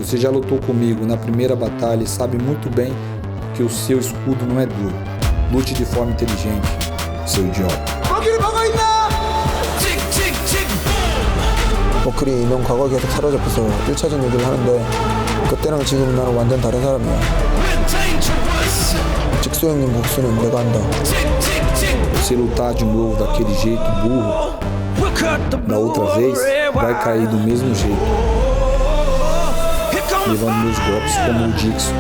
Você já lutou comigo na primeira batalha e sabe muito bem que o seu escudo não é duro. Lute de forma inteligente, seu idiota. 머클이 이런 과거에 계속 사로잡혀서 1차전 얘기를 하는데 그때랑 지금은 나는 완전 다른 사람이야. 직수 형님 복수는 내가 한다. Se lutar de novo daquele jeito burro, da outra vez, vai cair do mesmo jeito, levando meus golpes como o Dixon.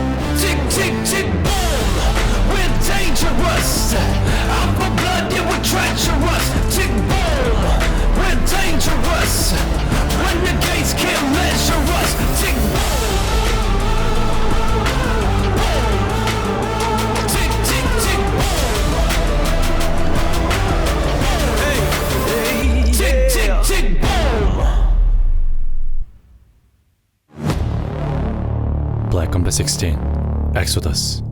Black Ops 16 Exodus.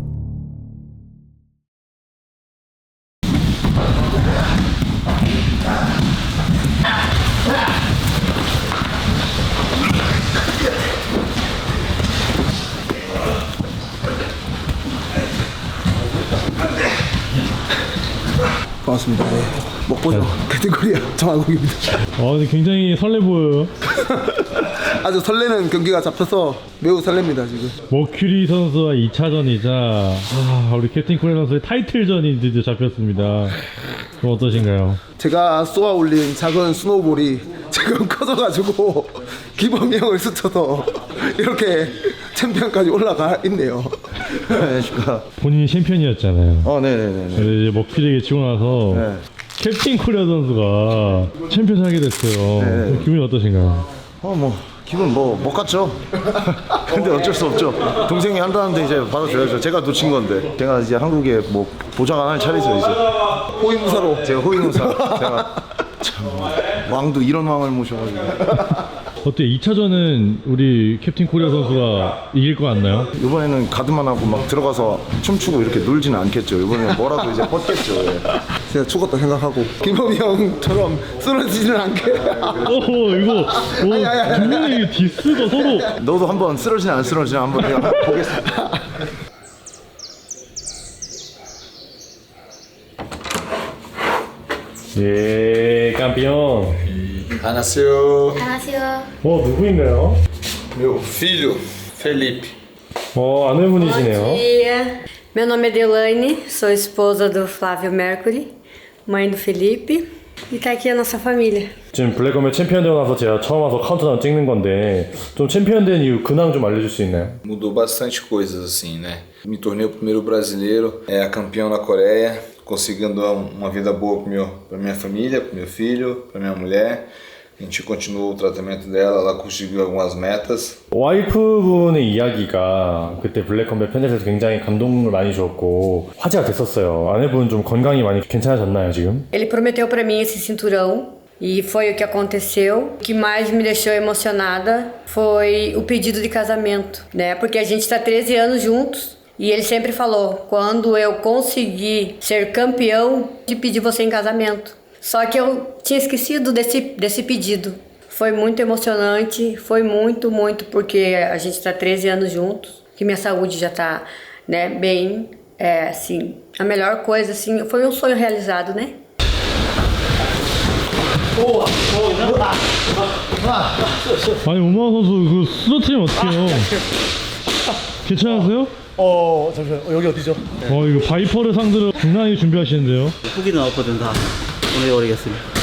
반갑습니다. 네. 먹보죠. 캐티고리아 정한국입니다. 근데 굉장히 설레 보여요. 아주 설레는 경기가 잡혀서 매우 설렙니다 지금. 머큐리 선수와 2차전이자 우리 캡틴 코리아 선수의 타이틀전이 드디어 잡혔습니다. 그럼 어떠신가요? 제가 쏘아 올린 작은 스노우볼이 지금 커져가지고 기범이 형을 스쳐서 이렇게 챔피언까지 올라가 있네요. 안녕하십니까. 본인이 챔피언이었잖아요. 네네네. 근데 이제 머큐리에게 치고 나서 네. 캡틴 코리아 선수가 챔피언 하게 됐어요. 네. 기분이 어떠신가요? 기분 못 갔죠. 근데 어쩔 수 없죠. 동생이 한다는데 이제 받아줘야죠. 제가 놓친 건데. 제가 이제 한국에 보장 안 할 차례죠, 이제. 호위무사로. 제가 호위무사. 제가 참 왕도 이런 왕을 모셔가지고. 어때? 2차전은 우리 캡틴 코리아 선수가 이길 것 같나요? 이번에는 가드만 하고 막 들어가서 춤추고 이렇게 놀지는 않겠죠. 이번에는 뭐라도 이제 뻗겠죠. 예. 제가 죽었다 생각하고 김범이 형처럼 쓰러지지는 않게. 이거 두 분의 디스가 서로. 너도 한번 쓰러지나 안 쓰러지나 한번 내가 보겠습니다. 예, campeão. Nasceu 안녕하세요. 누구인가요? meu filho, Felipe. 아내분이시네요. Bom dia. Meu nome é Delaine, sou esposa do Flávio Mercury, mãe do Felipe, e tá aqui a nossa família. 지금 블랙컴뱃 챔피언 되고 나서 제가 처음 와서 카운트다운 찍는 건데 좀 챔피언 된 이유 근황 좀 알려줄 수 있나요? Mudou bastante coisas assim, né? Me tornei o primeiro brasileiro campeão na Coreia, conseguindo uma vida boa para minha família, para meu filho, para minha mulher. A gente continuou o tratamento dela, ela conseguiu algumas metas. 와이프분의 이야기가 그때 블랙컴뱃 팬들에서 굉장히 감동을 많이 주었고 화제가 됐었어요. 아내분 좀 건강이 많이 괜찮아졌나요 지금? Ele prometeu pra mim esse cinturão e foi o que aconteceu. O que mais me deixou emocionada foi o pedido de casamento, né? Porque a gente tá 13 anos juntos. E ele sempre falou, quando eu conseguir ser campeão, de pedir você em casamento. Só que eu tinha esquecido desse pedido. Foi muito emocionante, foi muito, porque a gente tá 13 anos juntos, que minha saúde já tá, né, bem, assim, a melhor coisa, assim, foi um sonho realizado, né? 아니 오마우 선수 그 쓰러트리면 어떡해요? 괜찮으세요? 잠시만 여기 어디죠? 이거 바이퍼를 상대로 장난이 준비하시는데요? 후기 나왔거든 다 보내버리겠습니다.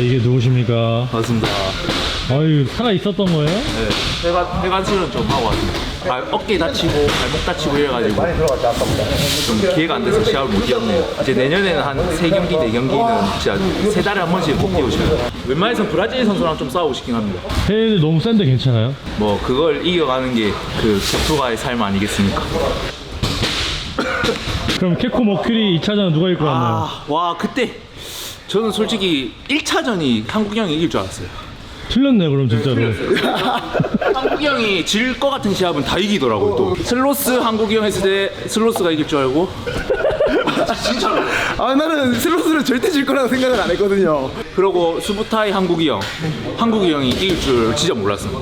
이게 누구십니까? 맞습니다. 이거 살아 있었던 거예요? 네, 해관술은 좀 하고 왔습니다. 어깨 다치고 발목 다치고 이래가지고 좀 기회가 안 돼서 시합을 못 뛰었네요. 이제 내년에는 한 3경기, 4경기는 진짜 3달에 한 번씩 꼭 뛰어오셔요. 웬만해서는 브라질 선수랑 좀 싸우고 싶긴 합니다. 해외는 너무 센데 괜찮아요? 뭐 그걸 이겨가는 게 그 격투가의 삶 아니겠습니까? 그럼 캡콤 머큐리 2차전은 누가 이길 것 같나요? 와 그때 저는 솔직히 1차전이 한국이 형이 이길 줄 알았어요. 틀렸네 그럼 진짜로. 한국이 형이 질 것 같은 시합은 다 이기더라고요. 또 슬로스 한국이 형 했을 때 슬로스가 이길 줄 알고. 진짜로. 아 나는 슬로스를 절대 질 거라고 생각을 안 했거든요. 그리고 수부타이 한국이 형이 이길 줄 진짜 몰랐습니다.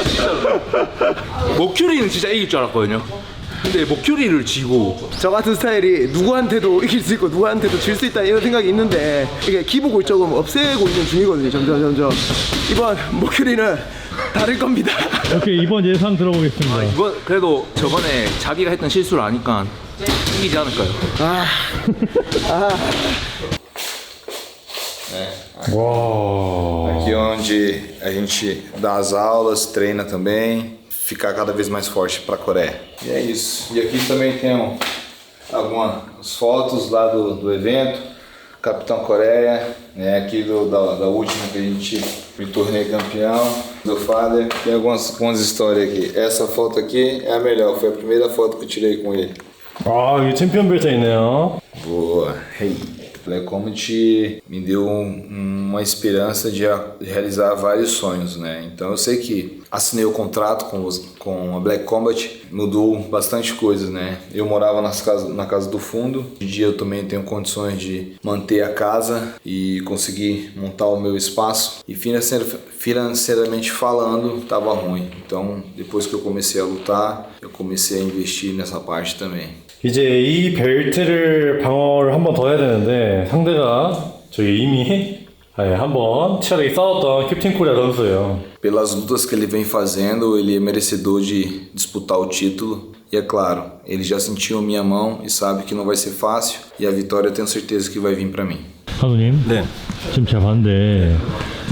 진짜로. 모큐리는 진짜 이길 줄 알았거든요. 근데 모큐리를 지고. 저 같은 스타일이 누구한테도 이길 수 있고 누구한테도 질 수 있다 이런 생각이 있는데 이게 기복을 조금 없애고 있는 중이거든요. 점점 이번 모큐리는 다를 겁니다. 오케이 이번 예상 들어보겠습니다. 이번 그래도 저번에 자기가 했던 실수를 아니까 이기지 않을까요? 와. Aqui onde a gente dá as aulas, treina também, ficar cada vez mais forte para a Coreia. E é isso. E aqui também tem algumas fotos lá do evento, Capitão Coreia, né, aqui da última que a gente me tornei campeão, do Father. Tem algumas histórias aqui. Essa foto aqui é a melhor, foi a primeira foto que eu tirei com ele. 아 여기 챔피언 벨트 있네요. Boa, hey. Black Combat me deu uma esperança de realizar vários sonhos, né? Então eu sei que assinei o contrato com a Black Combat, mudou bastante coisas, né? Eu morava na casa do fundo, hoje em dia eu também tenho condições de manter a casa e conseguir montar o meu espaço. E financeiramente falando, estava ruim. Então depois que eu comecei a lutar, eu comecei a investir nessa parte também. 이제 이 벨트를 방어를 한 번 더 해야 되는데 상대가 저기 이미 한번 치열하게 싸웠던 캡틴 코리아 선수예요. Pelas lutas que ele vem fazendo, ele é merecedor de disputar o título. E é claro, ele já sentiu a minha mão e sabe que não vai ser fácil. E a vitória eu tenho certeza que vai vir para mim. 감독님, 네. 지금 제가 봤는데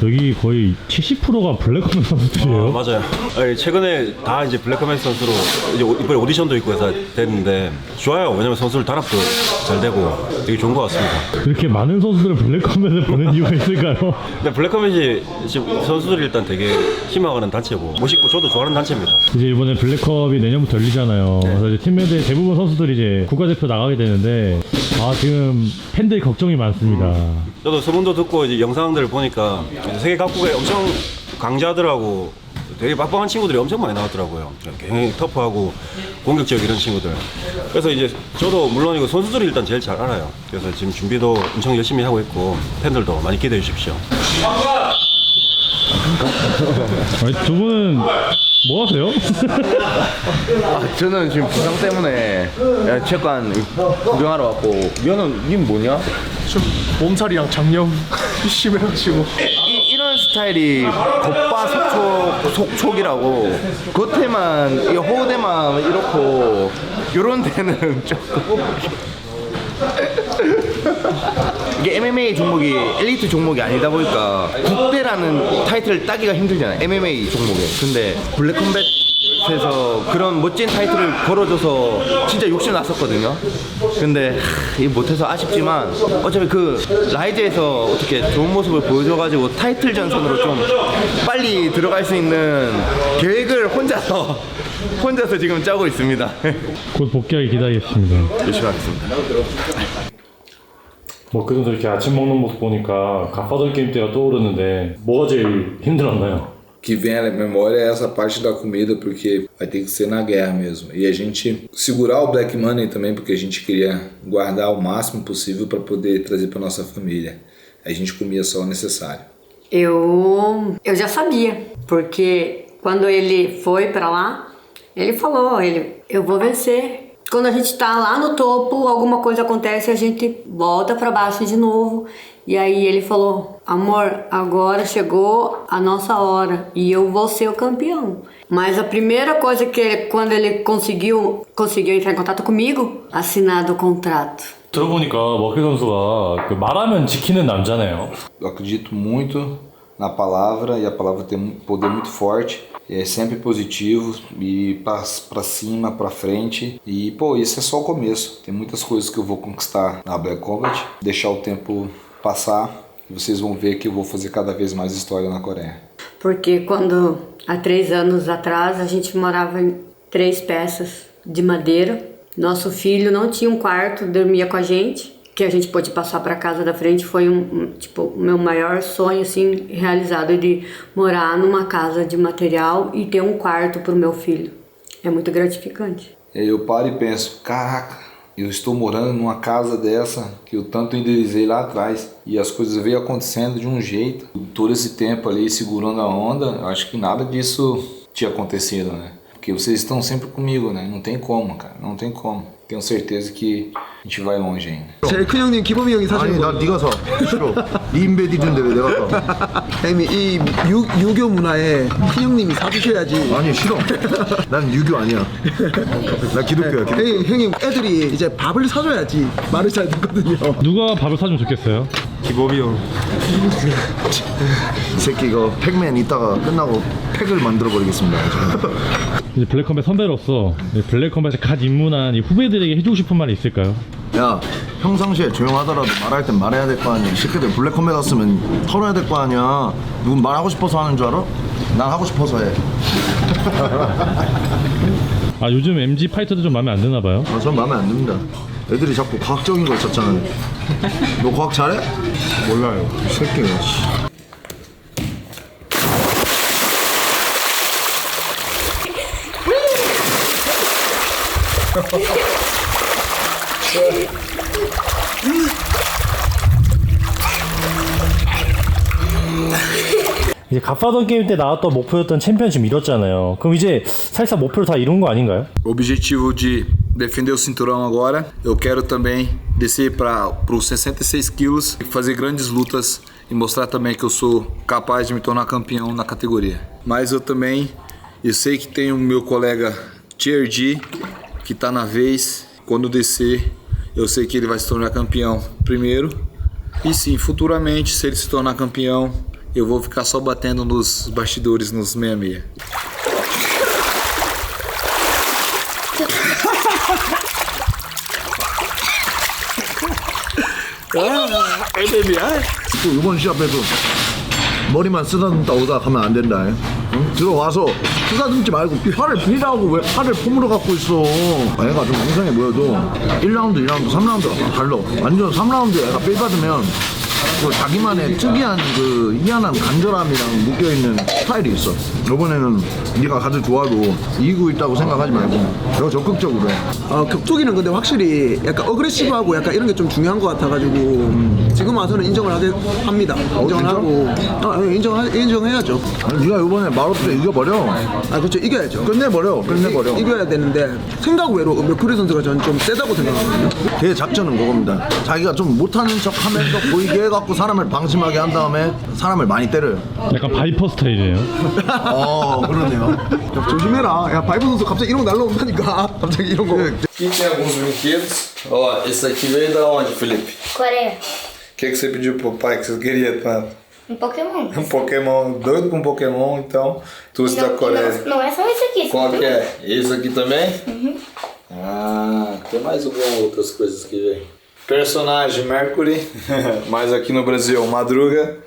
여기 거의 70%가 블랙컴뱃 선수들이에요. 맞아요. 아니, 최근에 다 이제 블랙컴뱃 선수로 이제 이번에 오디션도 있고 해서 됐는데 좋아요. 왜냐면 선수들 단합도 잘 되고 되게 좋은 것 같습니다. 그렇게 많은 선수들을 블랙컴뱃을 보낸 이유가 있을까요? 근데 블랙컴뱃이 지금 선수들이 일단 되게 희망하는 단체고 멋있고 저도 좋아하는 단체입니다. 이제 이번에 블랙컵이 내년부터 열리잖아요. 그래서 이제 팀메들 대부분 선수들이 이제 국가대표 나가게 되는데 지금 팬들 걱정이 많습니다. 저도 소문도 듣고 이제 영상들을 보니까 세계 각국의 엄청 강자들하고 되게 빡빡한 친구들이 엄청 많이 나왔더라고요. 굉장히 터프하고 공격적 이런 친구들. 그래서 이제 저도 물론이고 선수들이 일단 제일 잘 알아요. 그래서 지금 준비도 엄청 열심히 하고 있고 팬들도 많이 기대해 주십시오. 두 분은 뭐 하세요? 저는 지금 부상 때문에 체육관 구경하러 왔고 님 뭐냐? 몸살이랑 장염 심해가지고 이런 스타일이 겉바속촉이라고 겉에만 호대만 이렇고 요런 데는 조금 이게 MMA 종목이 엘리트 종목이 아니다 보니까 국대라는 타이틀을 따기가 힘들잖아요. MMA 종목에. 근데 블랙컴뱃에서 그런 멋진 타이틀을 걸어줘서 진짜 욕심 났었거든요. 근데 이게 못해서 아쉽지만 어차피 그 라이즈에서 어떻게 좋은 모습을 보여줘가지고 타이틀 전선으로 좀 빨리 들어갈 수 있는 계획을 혼자서 지금 짜고 있습니다. 곧 복귀하기 기다리겠습니다. 열심히 하겠습니다. 뭐 그래도 이렇게 아침 먹는 모습 보니까 갓파더 게임 때가 떠오르는데 뭐가 제일 힘들었나요? Que vem à memória é essa parte da comida, porque vai ter que ser na guerra mesmo. E a gente segurar o Black Money também, porque a gente queria guardar o máximo possível para poder trazer para nossa família. A gente comia só o necessário. Eu já sabia, porque quando ele foi pra lá, ele falou, eu vou vencer. Quando a gente tá lá no topo, alguma coisa acontece e a gente volta pra baixo de novo. E aí ele falou, amor, agora chegou a nossa hora e eu vou ser o campeão. Mas a primeira coisa quando ele conseguiu entrar em contato comigo, assinado o contrato. 들어보니까 머키 선수가 말하면 지키는 남자네요. Eu acredito muito na palavra e a palavra tem um poder muito forte. É sempre positivo e pra cima, pra frente. E pô, isso é só o começo. Tem muitas coisas que eu vou conquistar na Black Combat, deixar o tempo passar e vocês vão ver que eu vou fazer cada vez mais história na Coreia. Porque quando há 3 anos atrás a gente morava em 3 peças de madeira. Nosso filho não tinha um quarto, dormia com a gente. que a gente pôde passar para casa da frente foi tipo, o meu maior sonho assim realizado, de morar numa casa de material e ter um quarto para o meu filho. É muito gratificante. Eu paro e penso, caraca, eu estou morando numa casa dessa que eu tanto idealizei lá atrás, e as coisas veio acontecendo de um jeito. Todo esse tempo ali segurando a onda, eu acho que nada disso tinha acontecido, né? Porque vocês estão sempre comigo, né? Não tem como, cara, não tem como. Tenho certeza que a gente vai longe ainda. 제일 큰 형님 기범이 형이 사실 아니 나 네가 사 싫어. 네 인베디드인데 왜 내가 사? 형님 이 유교 문화에 큰 형님이 사주셔야지. 아니 싫어. 난 유교 아니야. 나 기독교야. 형님 애들이 이제 밥을 사줘야지 말을 잘 듣거든요. 누가 밥을 사주면 좋겠어요? 기범이 형. 이 새끼 이거 팩맨 이따가 끝나고 팩을 만들어 버리겠습니다. 이제 블랙컴뱃 선배로서 블랙컴뱃에 갓 입문한 이 후배들에게 해주고 싶은 말이 있을까요? 야 평상시에 조용하더라도 말할 땐 말해야 될 거 아니야. 이 새끼들 블랙컴뱃 왔으면 털어야 될 거 아니야. 누군 말하고 싶어서 하는 줄 알아? 난 하고 싶어서 해. 아 요즘 MG 파이터도 좀 마음에 안 드나 봐요? 아, 전 마음에 안 듭니다. 애들이 자꾸 과학적인 걸 찾잖아. 너 과학 잘해? 몰라요. 이 새끼가. 이제 갓파던 게임 때 나왔던 목표였던 챔피언십 이뤘잖아요. 그럼 이제 사실상 목표를 다 이룬 거 아닌가요? O objetivo de defender o cinturão agora, eu quero também descer para os 66 quilos e fazer grandes lutas e mostrar também que eu sou capaz de me tornar campeão na categoria. Mas eu sei que tem o meu colega TRG que tá na vez. Quando descer, eu sei que ele vai se tornar campeão primeiro. E sim, futuramente, se ele se tornar campeão, eu vou ficar só batendo nos bastidores, nos 66. 또 이번 시합에도 머리만 쓰다듬다 오다 가면 안 된다. 응? 들어와서 쓰다듬지 말고 팔을 비라고 왜 팔을 폼으로 갖고 있어. 애가 좀 엉성해 보여도 1라운드, 2라운드, 3라운드가 다 달라. 완전 3라운드 애가 빌 받으면 그 자기만의 특이한 그 희한한 간절함이랑 묶여있는 스타일이 있어. 이번에는 네가 가장 좋아도 이기고 있다고 생각하지 말고 더 적극적으로 해. 격투기는 근데 확실히 약간 어그레시브하고 약간 이런 게 좀 중요한 것 같아가지고 지금 와서는 인정을 합니다. 인정을 하고 인정해야죠. 아니, 네가 이번에 마로스 이겨버려. 아 그렇죠, 이겨야죠. 끝내버려. 이겨야 되는데 생각 외로 맥크리 선수가 저는 좀 세다고 생각하거든요. 걔 작전은 그겁니다. 자기가 좀 못하는 척하면서 보이게 해갖고 사람을 방심하게 한 다음에 사람을 많이 때려요. 약간 바이퍼 스타일이에요. 그러네요. 조심해라. 야 바이브 선수 갑자기 이런 거 날라온다니까. 갑자기 이런 거. Aqui tem alguns brinquedos. Ó, esse aqui veio da onde, Felipe? Coreia. O que você pediu pro pai que você queria tanto? Um Pokémon. Um Pokémon, doido com Pokémon, então trouxe da Coreia. Não é só esse aqui. Qual que é? Esse aqui também? Uhum. Ah, tem mais algumas outras coisas que vem. Personagem Mercury, mas aqui no Brasil, Madruga.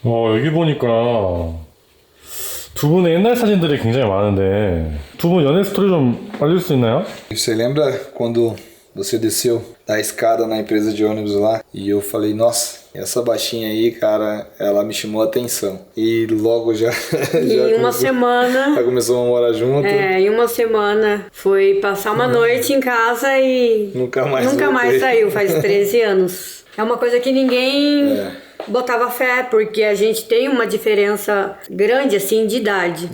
여기 보니까 두 분의 옛날 사진들이 굉장히 많은데 두 분 연애 스토리 좀 알릴 수 있나요? Você lembra quando você desceu da escada na empresa de ônibus lá e eu falei, nossa, essa baixinha aí, cara, ela me chamou a atenção. E logo já uma semana já começou a morar junto. Em uma semana foi passar uma noite em casa e nunca mais saiu, faz 13 anos. É uma coisa que ninguém botava fé, porque a gente tem uma diferença grande assim de idade.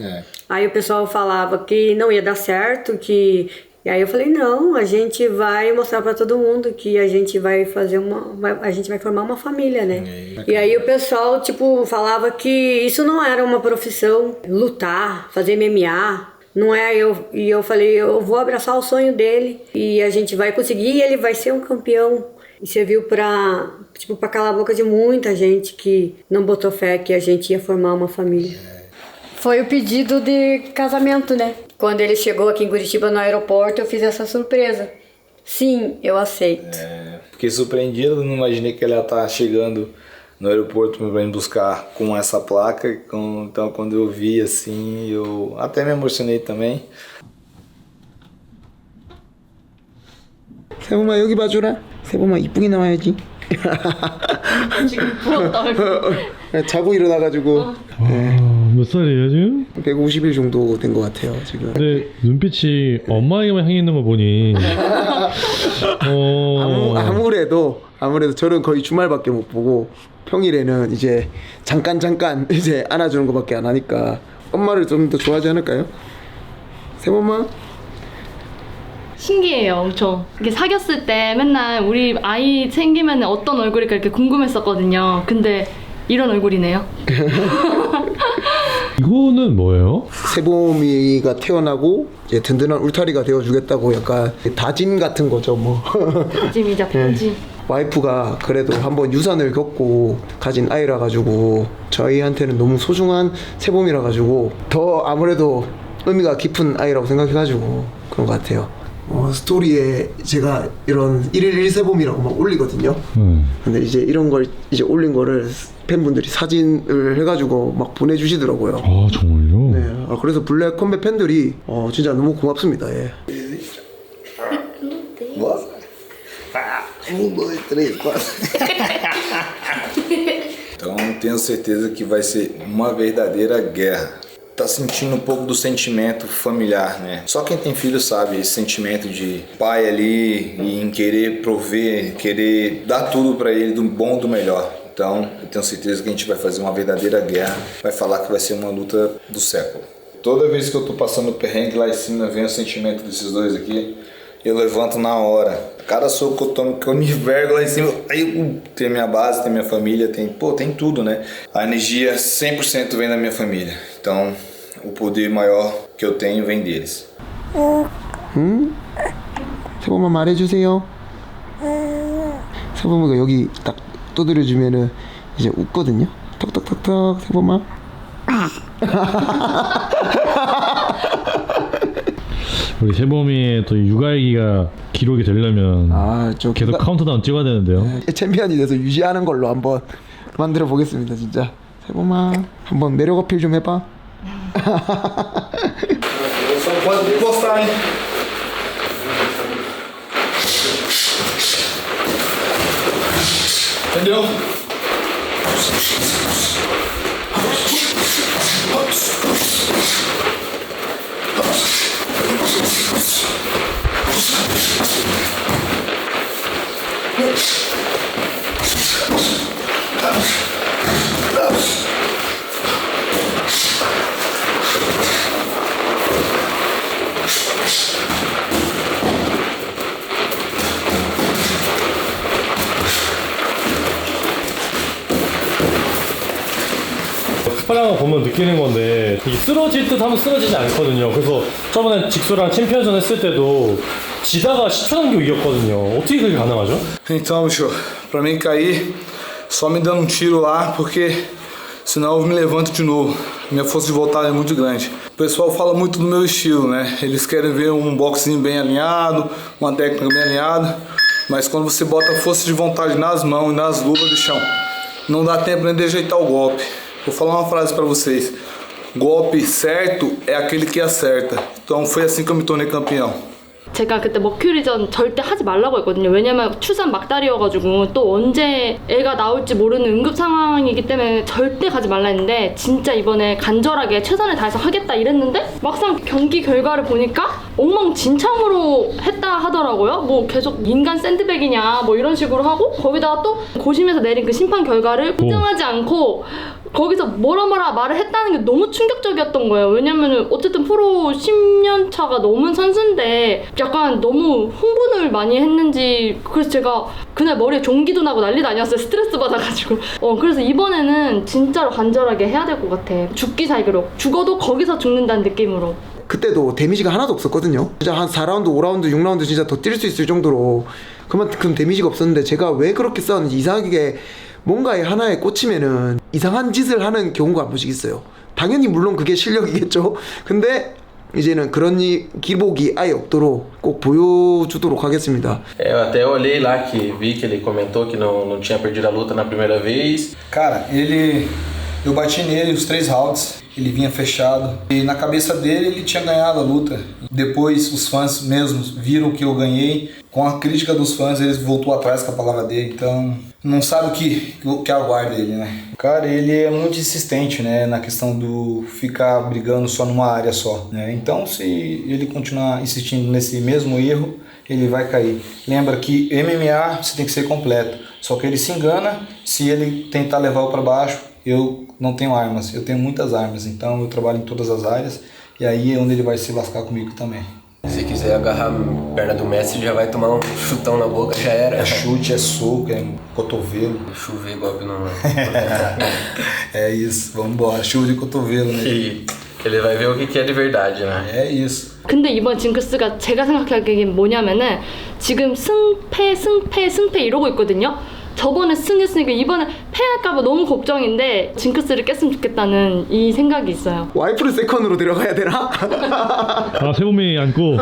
Aí o pessoal falava que não ia dar certo, e aí eu falei, não, a gente vai mostrar pra todo mundo que a gente vai fazer a gente vai formar uma família, né? E aí o pessoal, tipo, falava que isso não era uma profissão, lutar, fazer MMA, não é, e eu falei, eu vou abraçar o sonho dele e a gente vai conseguir e ele vai ser um campeão. E serviu pra calar a boca de muita gente que não botou fé que a gente ia formar uma família. Foi o pedido de casamento, né? Quando ele chegou aqui em Curitiba no aeroporto, eu fiz essa surpresa. Sim, eu aceito. Fiquei surpreendido, não imaginei que ele ia estar chegando no aeroporto para me buscar com essa placa. Então quando eu vi assim, eu até me emocionei também. 세범아 여기 봐주라. 세범아 이쁘게 나와야지. 지금 부럽다. 자고 일어나가지고 네. 몇 살이에요 지금? 150일 정도 된 것 같아요 지금. 근데 눈빛이 엄마에게만 향해 있는 거 보니 아무래도 저는 거의 주말밖에 못 보고 평일에는 이제 잠깐 이제 안아주는 것밖에 안 하니까 엄마를 좀 더 좋아하지 않을까요? 세범아? 신기해요, 엄청. 이게 사귀었을 때 맨날 우리 아이 생기면 어떤 얼굴일까 이렇게 궁금했었거든요. 근데 이런 얼굴이네요. 이거는 뭐예요? 세범이가 태어나고 이제 든든한 울타리가 되어주겠다고 약간 다짐 같은 거죠 뭐. 다짐이자 편지. 와이프가 그래도 한번 유산을 겪고 가진 아이라 가지고 저희한테는 너무 소중한 세범이라 가지고 더 아무래도 의미가 깊은 아이라고 생각해 가지고 그런 것 같아요. 스토리에 제가 이런 1일 1세범이라고 막 올리거든요. 근데 이제 이런 걸 이제 올린 거를 팬분들이 사진을 해가지고 막 보내주시더라고요. 아 정말요? 네. 그래서 블랙 컴뱃 팬들이 진짜 너무 고맙습니다. 예. 1, 2, 3, 4. Então tenho certeza que vai ser uma verdadeira guerra. Tá sentindo um pouco do sentimento familiar, né? Só quem tem filho sabe esse sentimento de pai ali e em querer prover, querer dar tudo pra ele do bom, do melhor. Então eu tenho certeza que a gente vai fazer uma verdadeira guerra, vai falar que vai ser uma luta do século. Toda vez que eu tô passando perrengue lá em cima, vem o sentimento desses dois aqui, eu levanto na hora. Cada soco que eu tomo, que eu me envergo lá em cima, aí tem minha base, tem minha família, tem tudo, né? A energia 100% vem da minha família. Então, o poder maior que eu tenho vem deles. 세범아 말해주세요. 세범이가 여기 딱 두드려주면은 이제 웃거든요. 톡톡톡톡 세범아. 우리 세범이의 또 육아일기가 기록이 되려면 계속 카운트다운 찍어야 되는데요. 챔피언이 돼서 유지하는 걸로 한번 만들어 보겠습니다. 진짜 세범아 한번 매력 어필 좀 해봐. Só pode encostar, hein? Entendeu? 스파링을 보면 느끼는 건데 이게 쓰러질 듯 하면 쓰러지지 않거든요. 그래서 저번에 직소랑 챔피언전 했을 때도 지다가 10초 남기고 이겼거든요. 어떻게 그게 가능하죠? Então, bicho, pra mim cair, só me dando um tiro lá, porque senão eu me levanto de novo. Minha força de voltar é muito grande. O pessoal fala muito do meu estilo, né? Eles querem ver um boxinho bem alinhado, uma técnica bem alinhada, mas quando você bota a força de vontade nas mãos e nas luvas do chão, não dá tempo nem de ajeitar o golpe. Vou falar uma frase pra vocês. Golpe certo é aquele que acerta. Então foi assim que eu me tornei campeão. 제가 그때 머큐리전 절대 하지 말라고 했거든요. 왜냐면 출산 막달이어가지고 또 언제 애가 나올지 모르는 응급 상황이기 때문에 절대 가지 말라 했는데 진짜 이번에 간절하게 최선을 다해서 하겠다 이랬는데 막상 경기 결과를 보니까 엉망진창으로 했다 하더라고요. 뭐 계속 인간 샌드백이냐 뭐 이런 식으로 하고 거기다가 또 고심에서 내린 그 심판 결과를 인정하지 않고 거기서 뭐라 말을 했다는 게 너무 충격적이었던 거예요. 왜냐면은 어쨌든 프로 10년 차가 넘은 선수인데 약간 너무 흥분을 많이 했는지 그래서 제가 그날 머리에 종기도 나고 난리도 아니었어요. 스트레스 받아가지고. 그래서 이번에는 진짜로 간절하게 해야 될 것 같아. 죽기 살기로. 죽어도 거기서 죽는다는 느낌으로. 그때도 데미지가 하나도 없었거든요. 진짜 한 4라운드, 5라운드, 6라운드 진짜 더 뛸 수 있을 정도로 그만큼 데미지가 없었는데 제가 왜 그렇게 싸웠는지 이상하게 뭔가에 하나에 꽂히면은 이상한 짓을 하는 경우가 한 번씩 있어요. 당연히 물론 그게 실력이겠죠. 근데 이제는 그런 기복이 아예 없도록 꼭 보여주도록 하겠습니다. Eu até olhei lá que vi que ele comentou que não tinha perdido a luta na primeira vez. Cara, ele Eu bati nele os 3 rounds, ele vinha fechado e na cabeça dele ele tinha ganhado a luta. Depois os fãs mesmos viram que eu ganhei, com a crítica dos fãs eles voltou atrás com a palavra dele, então não sabe o que aguarda ele, né? Cara, ele é muito insistente, né, na questão do ficar brigando só numa área só, né? Então se ele continuar insistindo nesse mesmo erro, ele vai cair. Lembra que MMA você tem que ser completo, só que ele se engana se ele tentar levar para baixo. Eu não tenho armas, eu tenho muitas armas, então eu trabalho em todas as áreas e aí é onde ele vai se lascar comigo também. Se quiser agarrar a perna do Messi, já vai tomar um chutão na boca, já era. É chute, é soco, é cotovelo. Chover golpe no... É isso, vamos embora, chuva de cotovelo, né? E ele vai ver o que é de verdade, né? É isso. 근데 이번 징크스가 제가 생각하기엔 뭐냐면은 지금 승패 이러고 있거든요. 저번에 승했으니까 이번에 패할까봐 너무 걱정인데 징크스를 깼으면 좋겠다는 이 생각이 있어요. 와이프를 세컨으로 데려가야 되나? 아 세범이 안고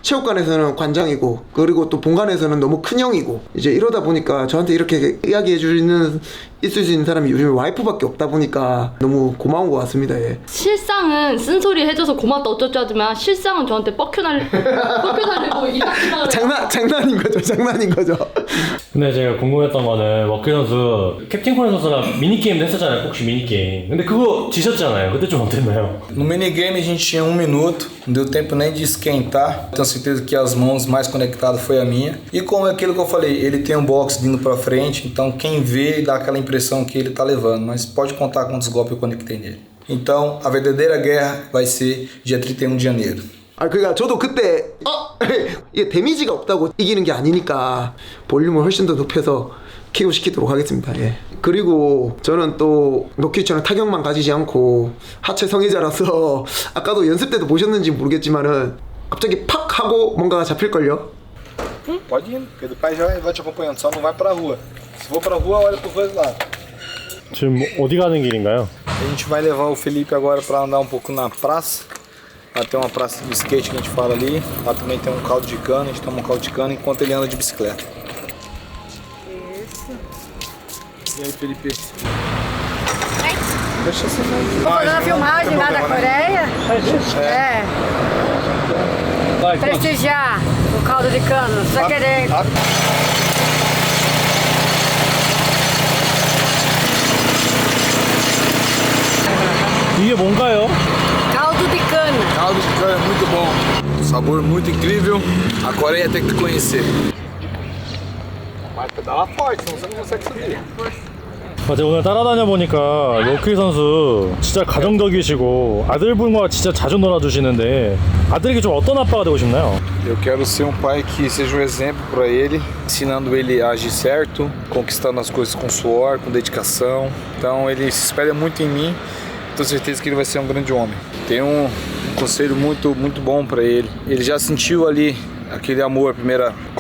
체육관에서는 관장이고 그리고 또 본관에서는 너무 큰 형이고 이제 이러다 보니까 저한테 이렇게 이야기해 주는 있을 수 있는 사람이 요즘에 와이프밖에 없다 보니까 너무 고마운 것 같습니다. 예. 실상은 쓴소리 해줘서 고맙다 어쩌죠 하지만 실상은 저한테 뻑큐날리고 이닥치다 장난인 거죠. 근데 제가 궁금했던 거는 워크 선수 캡틴 코린 선수랑 미니게임도 했었잖아요. 혹시 미니게임 근데 그거 지셨잖아요. 그때 좀 어땠나요? No minigame a gente tinha 1 minuto, não deu tempo nem de esquentar. Tenho certeza que as mãos mais conectadas foi a minha. E como é aquilo que eu falei, ele tem um box indo pra frente, então quem vê dá aquela impressão que ele tá levando, mas pode contar quantos golpes eu conectei nele. Então a verdadeira guerra vai ser dia 31 de janeiro. 아 그러니까 저도 그때 이게 데미지가 없다고 이기는 게 아니니까 볼륨을 훨씬 더 높여서 KO 시키도록 하겠습니다. 예. 그리고 저는 또 노키처럼 타격만 가지지 않고 하체 성애자라서 아까도 연습 때도 보셨는지 모르겠지만은 갑자기 팍 하고 뭔가가 잡힐걸요? Pode ir, porque o pai já vai te acompanhando, só não vai pra rua. Se for pra rua, olha pros dois lados. 지금 어디 가는 길인가요? A gente vai levar o Felipe agora pra andar um pouco na praça. Lá tem uma praça de skate que a gente fala ali. Lá também tem um caldo de cana, a gente toma um caldo de cana enquanto ele anda de bicicleta. Isso. E aí, Felipe? Deixa você ver. Tô fazendo a filmagem lá da Coreia. É. Prestigiar o caldo de cana. Só querer. 이게 뭔가요? Caldo de cana. Caldo de cana é muito bom. Sabor muito incrível. A Coreia tem que conhecer. Mas pedala forte, senão você não consegue subir. 제가 오늘 따라다녀 보니까 로키 선수 진짜 가정적이시고 아들분과 진짜 자주 놀아주시는데 아들에게 좀 어떤 아빠가 되고 싶나요? Eu quero ser um pai que seja um exemplo para ele, ensinando ele a agir certo, conquistando as coisas com suor, com dedicação. Então ele se espelha muito em mim. Tenho certeza que ele vai ser um grande homem. Tem um conselho muito bom para ele. Ele já sentiu ali aquele amor,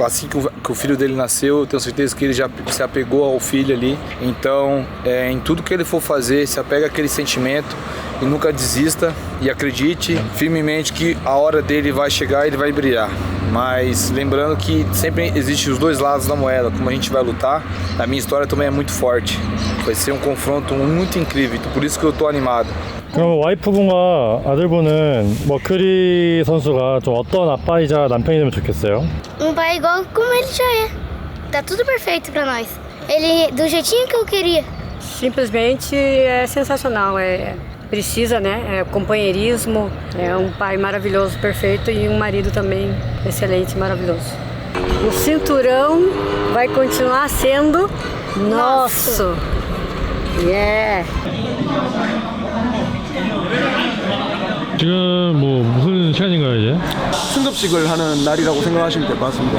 assim que o filho dele nasceu, eu tenho certeza que ele já se apegou ao filho ali. Então, em tudo que ele for fazer, se apega àquele sentimento e nunca desista e acredite firmemente que a hora dele vai chegar e ele vai brilhar. Mas lembrando que sempre existe os dois lados da moeda, como a gente vai lutar. A minha história também é muito forte. Vai ser um confronto muito incrível, por isso que eu tô animado. 그럼 와이프분과 아들분은 머큐리 선수가 좀 어떤 아빠이자 남편이 되면 좋겠어요? Um pai igual como ele já é. Tá tudo perfeito pra nós. Ele do jeitinho que eu queria. Simplesmente é sensacional. Precisa, né? É companheirismo, é um pai maravilhoso, perfeito e um marido também excelente, maravilhoso. O cinturão vai continuar sendo nosso. Yeah. 지금 뭐 무슨 시간인가요 이제? 승급식을 하는 날이라고 생각하시면 될 것 같습니다.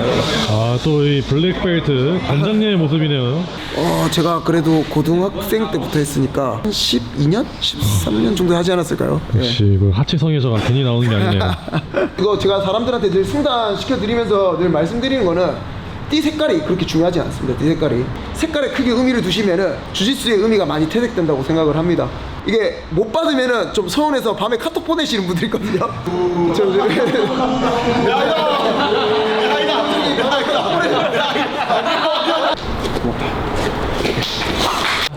아 또 이 블랙벨트 관장님의 모습이네요. 제가 그래도 고등학생 때부터 했으니까 한 12년? 13년 정도 하지 않았을까요? 역시 그 하체 성애자가 괜히 나오는 게 아니네요. 이거 제가 사람들한테 늘 승단 시켜드리면서 늘 말씀드리는 거는 띠 색깔이 그렇게 중요하지 않습니다. 띠 색깔에 크게 의미를 두시면은 주짓수의 의미가 많이 퇴색된다고 생각을 합니다. 이게 못 받으면은 좀 서운해서 밤에 카톡 보내시는 분들이 있거든요.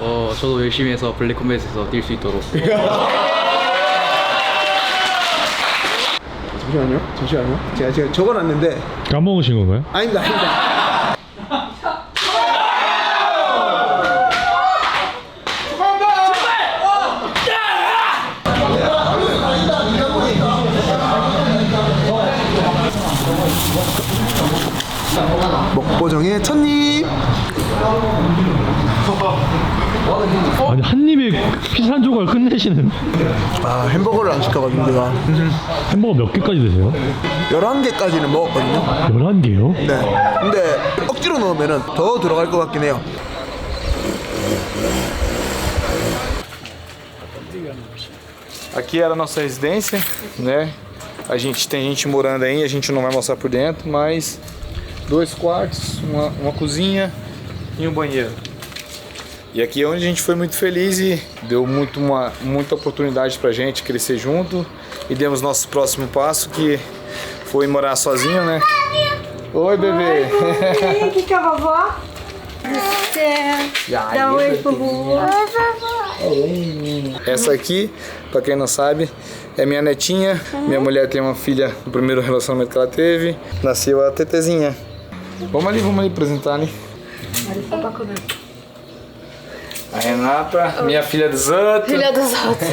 저도 열심히 해서 블랙컴뱃에서 뛸 수 있도록. 잠시만요. 제가 적어놨는데 까먹으신 건가요? 아닙니다. 먹보정의 첫입. 아니 한 입에 피자 한 조각 끝내시는. 아, 햄버거를 안 시켜가지고 내가 햄버거 몇 개까지 드세요? 11개까지는 먹었거든요. 11개요? 네. 근데 억지로 넣으면 더 들어갈 것 같긴 해요. Aqui era a nossa residência, né? A gente tem gente morando aí, a gente não vai mostrar por dentro, mas 2 quartos, uma cozinha e um banheiro. E aqui é onde a gente foi muito feliz e deu muita oportunidade pra gente crescer junto. E demos nosso próximo passo, que foi morar sozinho, né? Oi, bebê! Oi, aqui que é a vovó. Dá oi pro vovô. Essa aqui, pra quem não sabe, é minha netinha. Minha mulher tem uma filha do primeiro relacionamento que ela teve. Nasceu a Tetezinha. Vamos ali apresentar, né? A Renata, minha filha dos outros. Filha dos outros.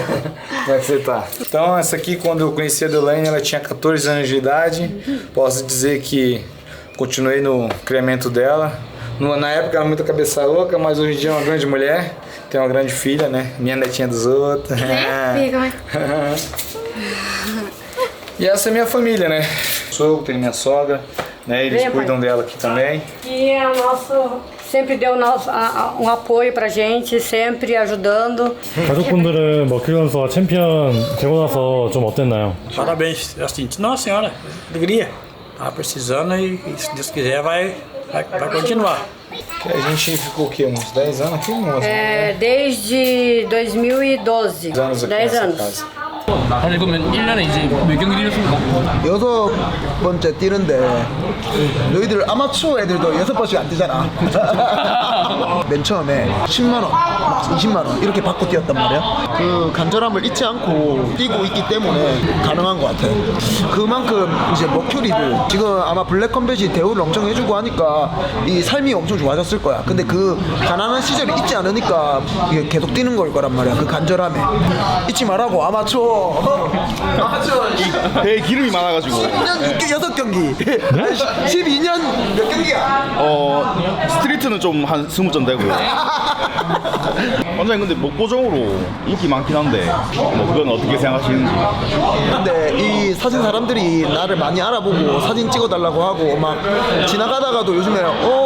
Como é que você tá? Então, essa aqui, quando eu conheci a Delaney, ela tinha 14 anos de idade. Posso dizer que continuei no criamento dela. Na época, ela era muito cabeça louca, mas hoje em dia é uma grande mulher. Tem uma grande filha, né? Minha netinha dos outros. E essa é minha família, né? Sogro, tem minha sogra, né? Eles cuidam dela aqui também. E é o nosso... sempre deu um apoio pra gente, sempre ajudando. 가족분들은 머큐리 선수가 챔피언 되고 나서 좀 어땠나요? Parabéns, assim, nossa senhora, alegria. Tá precisando e se Deus quiser vai continuar. A gente ficou o quê? Uns 10 anos aqui? desde 2012. 10 anos. 아니 그러면 1년에 이제 몇 경기 뛰었습니까? 6번째 뛰는데 너희들 아마추어 애들도 6번씩 안 뛰잖아. 맨 처음에 10만원, 20만원 이렇게 받고 뛰었단 말이야. 그 간절함을 잊지 않고 뛰고 있기 때문에 가능한 것 같아. 그만큼 이제 머큐리도 지금 아마 블랙컴뱃이 대우를 엄청 해주고 하니까 이 삶이 엄청 좋아졌을 거야. 근데 그 가난한 시절이 있지 않으니까 이게 계속 뛰는 걸 거란 말이야. 그 간절함에 잊지 말라고. 아마추어 배에 기름이 많아가지고 12년 6경기 12년 몇 경기야? 스트리트는 좀 한 20점 되고요. 원장님 근데 목보정으로 인기 많긴 한데 뭐 그건 어떻게 생각하시는지. 근데 이 사진 사람들이 나를 많이 알아보고 사진 찍어달라고 하고 막 지나가다가도 요즘에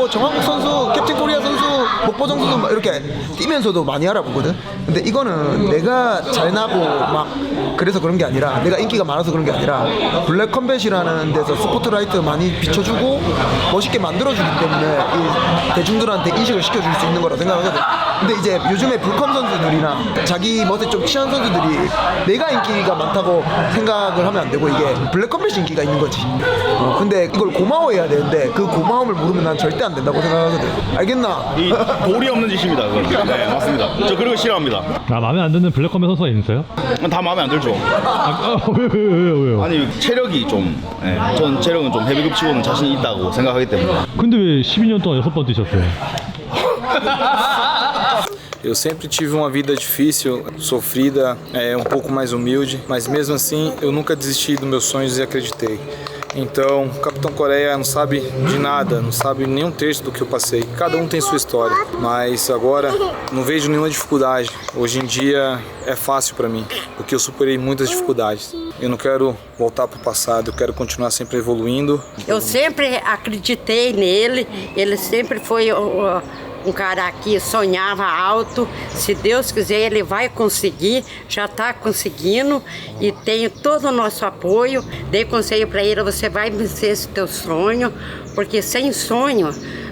정한국 선수, 캡틴 코리아 선수, 목보정 선수 막 이렇게 뛰면서도 많이 알아보거든. 근데 이거는 내가 잘나고 막 그래서 그런 게 아니라, 내가 인기가 많아서 그런 게 아니라 블랙컴뱃이라는 데서 스포트라이트 많이 비춰주고 멋있게 만들어주기 때문에 이 대중들한테 인식을 시켜줄 수 있는 거라 생각하거든. 근데 이제 요즘에 불컴 선수들이나 자기 멋에 좀 취한 선수들이 내가 인기가 많다고 생각을 하면 안 되고 이게 블랙컴뱃이 인기가 있는 거지. 근데 이걸 고마워해야 되는데 그 고마움을 모르면 난 절대 안 된다고 생각하거든. 알겠나? 이 도리 없는 짓입니다. 그건. 네, 맞습니다. 저 그런 거 싫어합니다. 마음에 안 드는 블랙컴뱃 선수가 있어요? 다 마음에 안 들죠. 왜요? 아니 체력이 좀, 전 체력은 좀 헤비급 치고는 자신이 있다고 생각하기 때문에. 근데 왜 12년 동안 6번 뛰셨어요? Eu sempre tive uma vida difícil, sofrida, um pouco mais humilde, mas mesmo assim eu nunca desisti dos meus sonhos e acreditei. Então, o Capitão Coreia não sabe de nada, não sabe nem um terço do que eu passei. Cada um tem sua história, mas agora não vejo nenhuma dificuldade. Hoje em dia é fácil para mim, porque eu superei muitas dificuldades. Eu não quero voltar para o passado, eu quero continuar sempre evoluindo. Eu sempre acreditei nele, ele sempre foi um cara que sonhava alto. Se Deus quiser, ele vai conseguir, já está conseguindo e tem todo o nosso apoio. Dei conselho para ele: você vai vencer esse teu sonho, porque sem sonho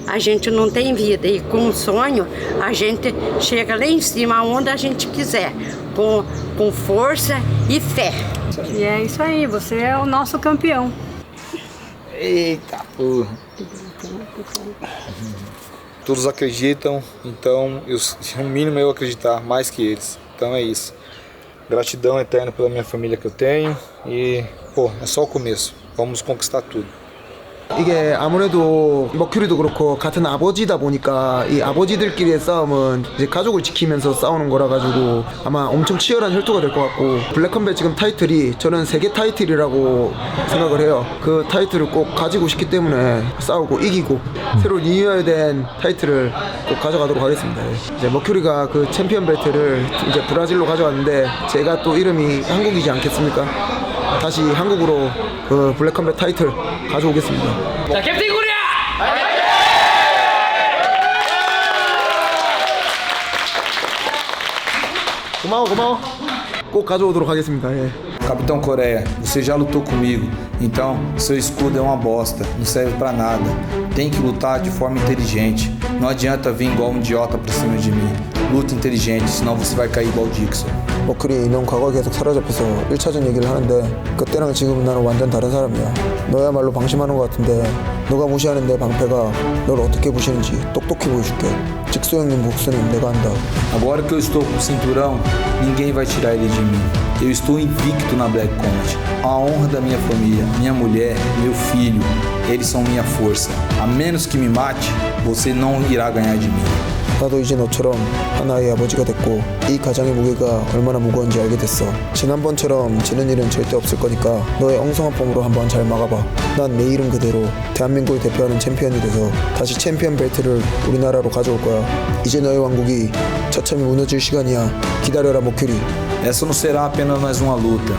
a gente não tem vida, e com sonho a gente chega lá em cima, onde a gente quiser, com força e fé. E é isso aí, você é o nosso campeão. Eita porra! todos acreditam, então o mínimo é eu acreditar mais que eles. Então é isso. Gratidão eterna pela minha família que eu tenho e, é só o começo. Vamos conquistar tudo. 이게 아무래도 머큐리도 그렇고 같은 아버지다 보니까 이 아버지들끼리의 싸움은 이제 가족을 지키면서 싸우는 거라 가지고 아마 엄청 치열한 혈투가 될 것 같고, 블랙컴뱃 지금 타이틀이 저는 세계 타이틀이라고 생각을 해요. 그 타이틀을 꼭 가지고 싶기 때문에 싸우고 이기고 새로 리뉴얼된 타이틀을 꼭 가져가도록 하겠습니다. 이제 머큐리가 그 챔피언 벨트를 이제 브라질로 가져왔는데 제가 또 이름이 한국이지 않겠습니까? 다시 한국으로 그 블랙컴뱃 타이틀 가져오겠습니다. 자, 캡틴 코리아! 고마워. 꼭 가져오도록 하겠습니다. 예. Capitão Coreia, você já lutou comigo, então seu escudo é uma bosta, não serve pra nada. Tem que lutar de forma inteligente. Não adianta vir igual um idiota pra cima de mim. Luta inteligente, senão você vai cair igual o Dixon. 머큐리, 넌 과거에 계속 사로잡혀서 1차전 얘기를 하는데 그때랑 지금은 나는 완전 다른 사람이야. 너야말로 방심하는 것 같은데 너가 무시하는 내 방패가 널 어떻게 부시는지 똑똑히 보여줄게. 직소 형님 복수는 내가 한다. Agora que eu estou com o cinturão, ninguém vai tirar ele de mim. Eu estou invicto na Black Combat. A honra da minha família, minha mulher, meu filho, eles são minha força. A menos que me mate, você não irá ganhar de mim. 나도 이제 너처럼 하나의 아버지가 됐고 이 가장의 무게가 얼마나 무거운지 알게 됐어. 지난번처럼 지는 일은 절대 없을 거니까 너의 엉성한 폼으로 한번 잘 막아봐. 난 내 이름 그대로 대한민국을 대표하는 챔피언이 돼서 다시 챔피언 벨트를 우리나라로 가져올 거야. 이제 너의 왕국이 처참히 무너질 시간이야. 기다려라 머큐리. Essa não será apenas mais uma luta.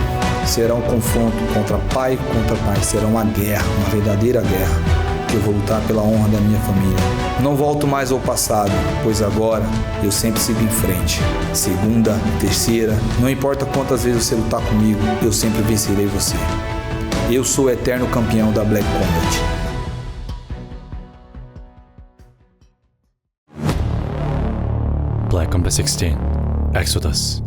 Será um confronto contra pai contra pai. Será uma guerra, uma verdadeira guerra. Que eu vou lutar pela honra da minha família. Não volto mais ao passado, pois agora eu sempre sigo em frente. Segunda, terceira, não importa quantas vezes você lutar comigo, eu sempre vencerei você. Eu sou o eterno campeão da Black Combat. Black Combat 16, Exodus.